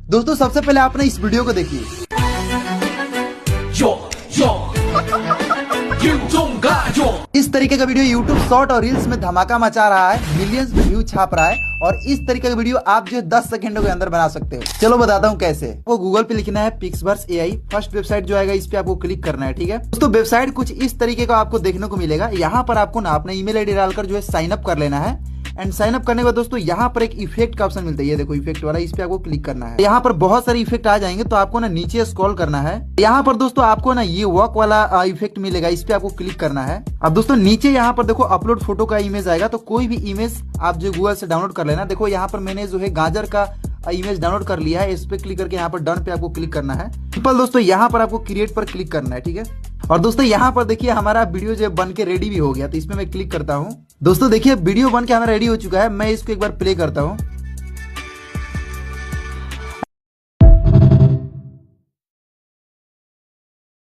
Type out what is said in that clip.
दोस्तों सबसे पहले आप ना इस वीडियो को देखिए। इस तरीके का वीडियो YouTube शॉर्ट और रील्स में धमाका मचा रहा है, मिलियंस व्यू छाप रहा है और इस तरीके का वीडियो आप जो 10 सेकंडों के अंदर बना सकते हो। चलो बताता हूँ कैसे। वो गूगल पे लिखना है पिक्सवर्स AI, फर्स्ट वेबसाइट जो आएगा इस पे आपको क्लिक करना है, ठीक है दोस्तों। वेबसाइट कुछ इस तरीके का आपको देखने को मिलेगा। यहाँ पर आपको ना अपना ईमेल आईडी डालकर जो है साइन अप कर लेना है एंड साइन अप करने के बाद दोस्तों यहाँ पर एक इफेक्ट का ऑप्शन मिलता है, ये देखो इफेक्ट वाला, इस पे आपको क्लिक करना है। यहाँ पर बहुत सारे इफेक्ट आ जाएंगे तो आपको ना नीचे स्क्रॉल करना है। यहाँ पर दोस्तों आपको ना ये वॉक वाला इफेक्ट मिलेगा, इस पे आपको क्लिक करना है। अब दोस्तों नीचे यहाँ पर देखो अपलोड फोटो का इमेज आएगा, तो कोई भी इमेज आप जो गूगल से डाउनलोड कर लेना। देखो यहाँ पर मैंने जो है गाजर का इमेज डाउनलोड कर लिया है, इस पे क्लिक करके यहाँ पर डन पे आपको क्लिक करना है। सिंपल दोस्तों यहाँ पर आपको क्रिएट पर क्लिक करना है, ठीक है। और दोस्तों यहाँ पर देखिए हमारा वीडियो जो बन के रेडी भी हो गया, तो इसमें मैं क्लिक करता हूँ। दोस्तों देखिए वीडियो बन के हमारा रेडी हो चुका है। मैं इसको एक बार प्ले करता हूँ।